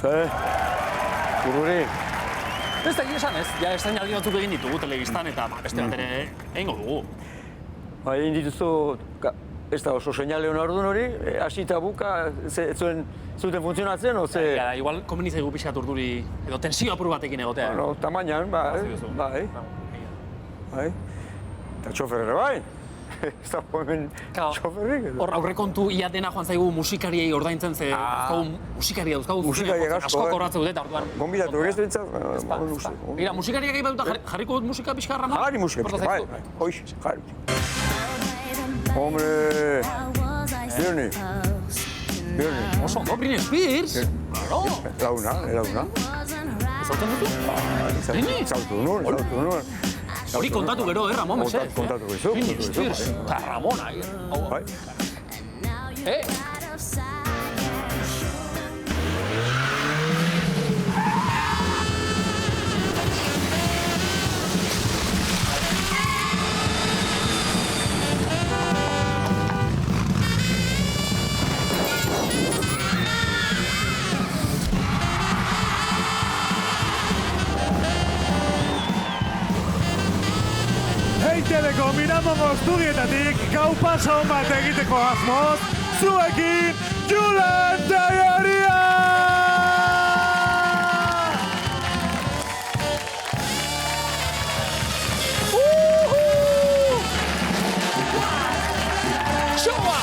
Urruri. Ez da egia esan ez, ja estrainaldi batzuk egin ditugu telebistan eta beste bat ere egingo dugu. Egin dituzu, ez da oso seinale hona orduan hori, hasita buka, zuten funtzionatzen, oze... Igual komeni zaigu pixkat urduri, edo tensio apur batekin egotea. Bueno, tamainan, bai. Eta txoferre bai. Ez da hemen txoferrik. Hor aurrekontu ia dena joan zaigu musikariei ordaintzen ze musikaria dauzkagu. Musikariak asko kobratzen dute eta orduan. Gonbidatu ez dintzat. Mira, musikariak egin baduta jarriko dut musika pixka Ramon? Jarri musika, bai. Hoix, jarri. Hombre, Björni. Oso, no, Britney Spears? Launa. Zauten dutu? Zautu nuen. Hori kontatu gero, Ramon, mesez? Kontatu gizu. Britney Spears, eta Ramona. Bai. EITB-ko Miramongo estudietatik gau paso bat egiteko asmoz, zuekin Julen Tellería! Showa!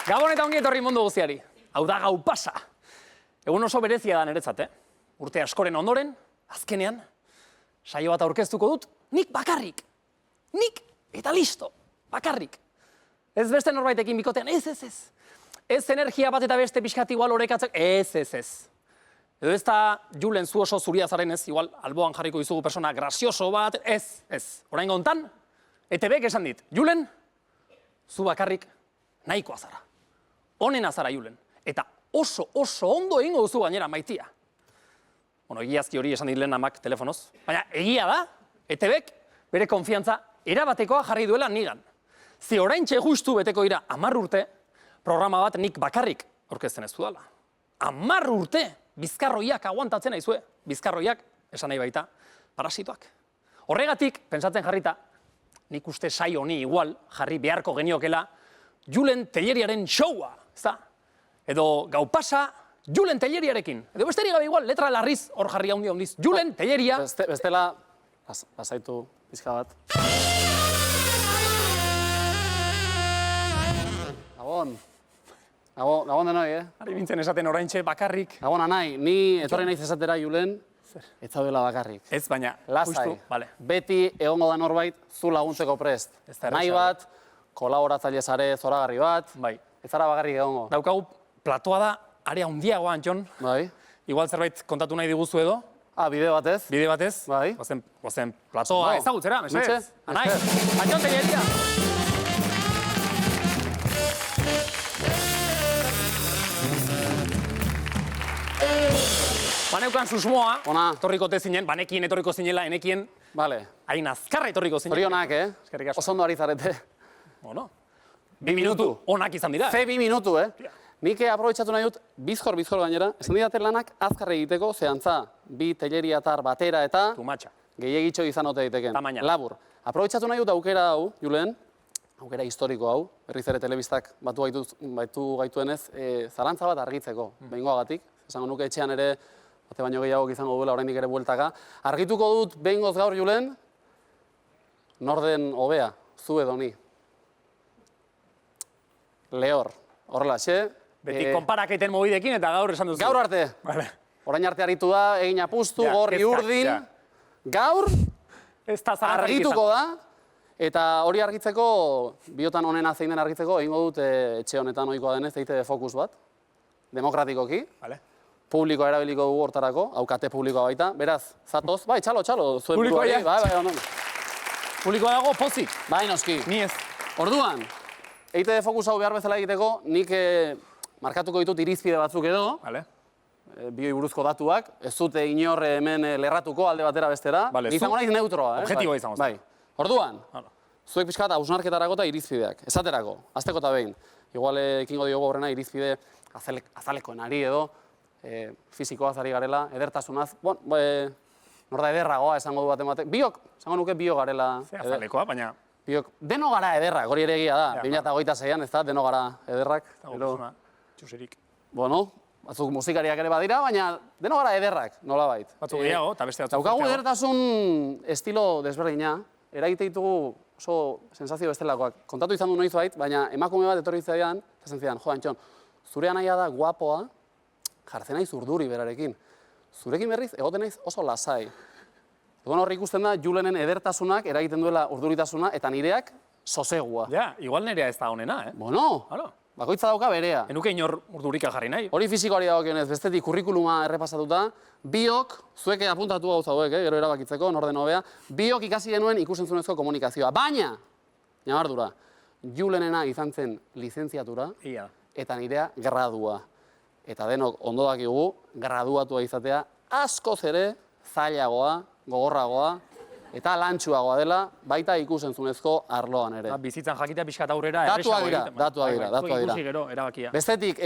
Gabon eta ongi etorri mundu guztiari. Hau da gau pasa. Egun oso berezia da niretzat, Urte askoren ondoren, azkenean, saio bat aurkeztuko dut, nik bakarrik. Nik eta listo, bakarrik. Ez beste norbaitekin bikotean, ez. Ez energia bat eta beste pixkat igual orekatzeko, ez. Edo ez da Julen zu oso zuria zaren ez, igual alboan jarriko dizugu persona grazioso bat, ez. Orain gontan, ETBek esan dit, Julen, zu bakarrik nahikoa zara. Honena zara, Julen. Eta oso ondo egingo duzu gainera maitia. Bueno, egiazki hori esan dit lehen amak telefonoz. Baina egia da, ETBek bere konfiantza erabatekoa jarri duela nigan. Ze oraintxe justu beteko ira 10 urte, programa bat nik bakarrik aurkezten ez dudala. 10 urte, bizkarroiak aguantatzen naizue. Bizkarroiak, esan nahi baita, parasitoak. Horregatik, pentsatzen jarrita, nik uste saio honi igual jarri beharko geniokela Julen Telleriaren showa, ezta? Edo gau pasa Julen Telleriarekin. Edo besterik gabe igual, letra larriz hor jarri handiz. Julen Telleria... Bestela, basaitu pizka bat. Gabon denoi, Ari bintzen esaten oraintxe bakarrik. Gabon anai, ni etorri naiz esatera Julen, ez zaudela bakarrik. Ez, baina... Lasai, vale. beti egongo da norbait zu laguntzeko prest. Nahi bat, kolaboratzaile zare zoragarri bat, bai. Ez zara bakarrik egongo. Daukagu platoa da, area handiagoa, Antxon. Bai. Igual zerbait kontatu nahi diguzu edo. Bide batez. Bide batez. Bai. Gozen platoa ezagutzera, mesez. Anai, Antxon Telleria. Baneukan susmoa, etorriko zinen, banekien etorriko zinela, enekien, hain azkarra etorriko zinen. Zorionak, Oso ondo ari zarete. Bueno, 2 minutu onak izan dira. 2 minutu, Nik aprobetxatu nahi dut, bizkor gainera, esan didaten lanak azkar egiteko, zehantza, 2 telleriatar batera eta gehiagitxo izan ote daiteken. Labur. Aprobetxatu nahi dut aukera hau, Julen, aukera historiko hau, berriz ere telebistak batu gaituenez, zalantza bat argitzeko, behingoagatik. Esango nuke etxean ere, bate baino gehiago izango duela oraindik ere bueltaka. Argituko dut behingoz gaur, Julen, norden hobea, zu edo ni. Lehor, horrela, Beti konparaketen mobidekin eta gaur esan duzu. Gaur arte. Orain arte aritu da, egin apustu, gorri urdin. Gaur, argituko da. Eta hori argitzeko, biotan honena zein den argitzeko, egingo dut etxe honetan ohikoa denez, EITB Focus bat. Demokratikoki. Publikoa erabiliko dugu hortarako, aukate publikoa baita. Beraz, zatoz, bai, txalo, zuen buruari. Publikoa dago, pozik. Bai, noski. Ni ez. Orduan, EITB Focus hau behar bezala egiteko, nik markatuko ditut irizpide batzuk edo, bioi buruzko datuak, ez dute inor hemen lerratuko alde batera bestera, izango naiz neutroa. Objektiboa izango. Bai. Orduan, zuek pixka bat hausnarketarako eta irizpideak. Esaterako, azteko eta behin. Igual ekingo diogu horrena irizpide azalekoenari edo, fizikoaz ari garela, edertasunaz. Nor da ederragoa esango du baten batek. Biok, esango nuke biok garela. Azalekoa, baina... Biok, deno gara ederrak, hori ere egia da. 2026an, ez da, deno gara ederrak. Txuserik. Bueno, batzuk musikariak ere badira, baina deno gara ederrak, nolabait. Batzuk gehiago, eta beste batzuk. Daukagu edertasun estilo desberdina, eragite ditugu oso sensazio bestelakoak. Kontatu izan du noiz bait, baina emakume bat etorri zidan, eta zen zidan, jo, Antxon, zure anaia da guapoa, jartzen naiz urduri berarekin. Zurekin berriz, egoten naiz oso lasai. Egon horri ikusten da, Julenen edertasunak eragiten duela urduritasuna, eta nireak sosegua. Ja, igual nirea ez da honena, Bueno, bakoitza dauka berea. Enuke inor urdurika jarri nahi. Hori fizikoari dagokionez, bestetik kurrikuluma errepasatuta, biok, zueke apuntatu gauza hauek, gero erabakitzeko, norden hobea, biok ikasi genuen ikusentzunezko komunikazioa. Baina, nabardura, Julenena izan zen lizentziatura, eta nirea gradua. Eta denok ondo dakigu, graduatua izatea askoz ere zailagoa, gogorragoa, eta lantxuagoa dela, baita ikusentzunezko arloan ere. Bizitzan jakitea pixkat aurrera, datuak dira. Ikusi gero, erabakia. Bestetik,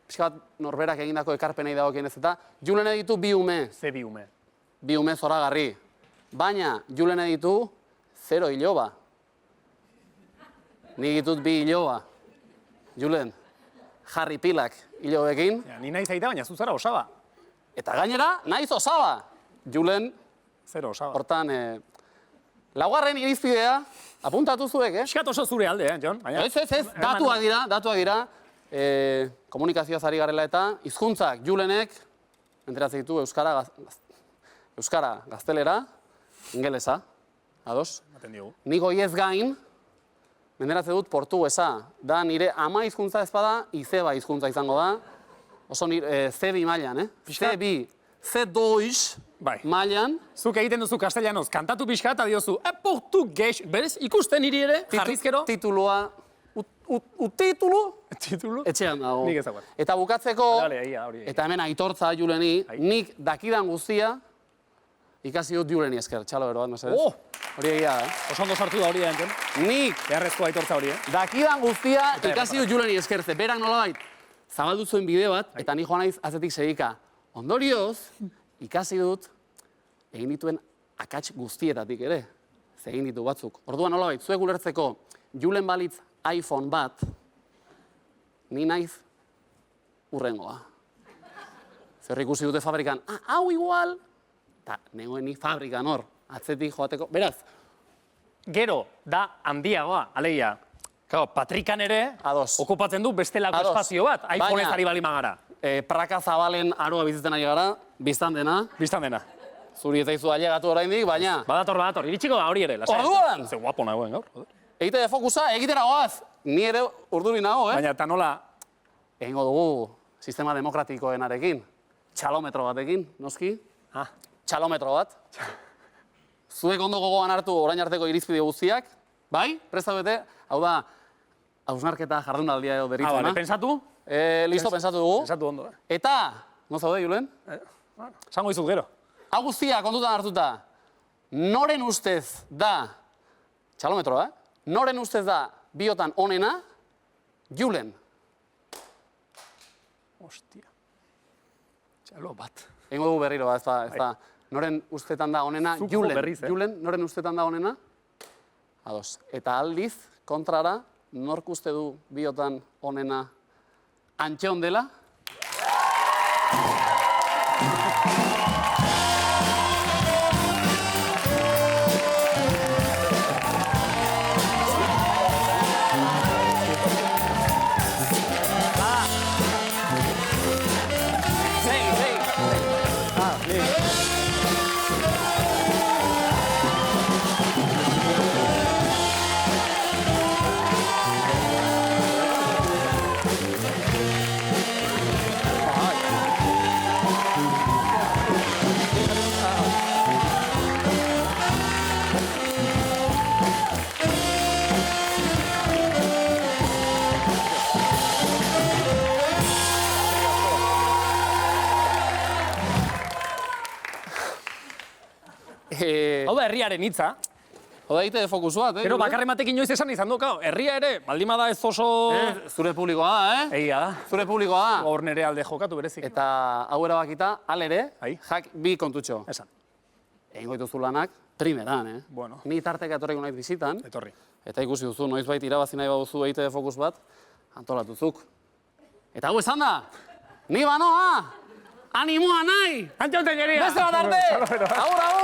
pixkat norberak egindako ekarpenei dagokienez eta, Julene ditu bi ume. Ze bi ume? Bi ume zoragarri. Baina, Julene ditu 0 iloba. Nik ditut 2 iloba. Julen, jarri pilak ilobekin. Ni nahi zaita, baina zuzara osaba. Eta gainera, naiz osaba. Julen, 0 osaba. Hortan, laugarren irizpidea, apuntatu zuek, Piskat oso zure alde, Jon? Ez, datuak dira. Komunikazioaz ari garela eta hizkuntzak Julenek, enteratzen ditu euskara, gaztelera, ingelesa, ados? Nik goiez gain, menderatzen dut portuguesa. Da nire ama hizkuntza ez bada, izeba hizkuntza izango da. Oso C2 mailan, C2, C2 mailan. Zuk egiten duzu kastellanoz, kantatu pixka eta diozu, portugez, berez, ikusten niri ere, jarrizkero? Titulua, titulu? Titulu? Etxean dago. Nik ezaguat. Eta bukatzeko, eta hemen aitortza Juleni, nik dakidan guztia, ikasi dut Juleni esker, txalo bero bat, mesedez. Hori egia da, Oso ondo sartu da hori da, enten? Nik, beharrezko aitortza hori, dakidan guztia, ikasi dut Juleni eskertze. Berak nolabait, zabaldu zuen bideo bat, eta ni joan naiz azetik segika. Ondorioz, ikasi dut, egin dituen akats guztietatik ere. Egin ditu batzuk. Orduan nolabait, zuek ulertzeko, Julen balitz iPhone bat, ni naiz urrengoa. Zer ikusi dute fabrikan, hau igual, eta negoen ni fabrikan hor, atzetik joateko. Beraz, gero, da handiagoa, alegia. Patrikan ere, okupatzen du bestelako espazio bat, iPhone ez ari bali magara. Praka zabalen aroa bizitzen ari gara, biztan dena. Biztan dena. Zuri ez aizu ailegatu oraindik, baina... Badator, iritsiko da hori ere. Orduan! Ze guapo nagoen gaur. Egite de fokusa, egitera goaz. Ni ere urduri nago, Baina eta nola... Egingo dugu sistema demokratikoenarekin. Txalometro batekin, noski? Txalometro bat. Zuek ondo gogoan hartu orain arteko irizpide guztiak. Bai? Prestaubete? Hau da, hausnarketa jardunaldia edo deritzena. Pensatu? Listo, pensatu dugu. Pensatu ondo, Eta, no zaude, Julen? Zango izut gero. Hau guztia, kontutan hartuta, noren ustez da, txalometroa, noren ustez da biotan onena, Julen. Ostia. Txalo bat. Egingo dugu berriro, ez da. Noren ustetan da onena, Julen. Julen, noren ustetan da onena? Ados. Eta aldiz, kontrara, nork uste du biotan onena Antxon dela? Hau da herriaren hitza. Oda ITV Focus bat, Gero bakarren batek inoiz esan izan du, herria ere, baldin bada ez oso... Zure publikoa da, Egia da. Zure publikoa da. Hor nere alde jokatu berezik. Eta hau erabakita, alere, jak bi kontutxo. Esan. Egingo dituzu lanak, primeran, Bueno. Ni tarteka etorriko naiz bizitan. Etorri. Eta ikusi duzu, noizbait irabazi nahi baduzu ITV Focus bat, antolatuzuk. Eta hau esan da, ni banoa! Animoa nahi! Antxon Telleria! Beste bat arte! Agur, agur!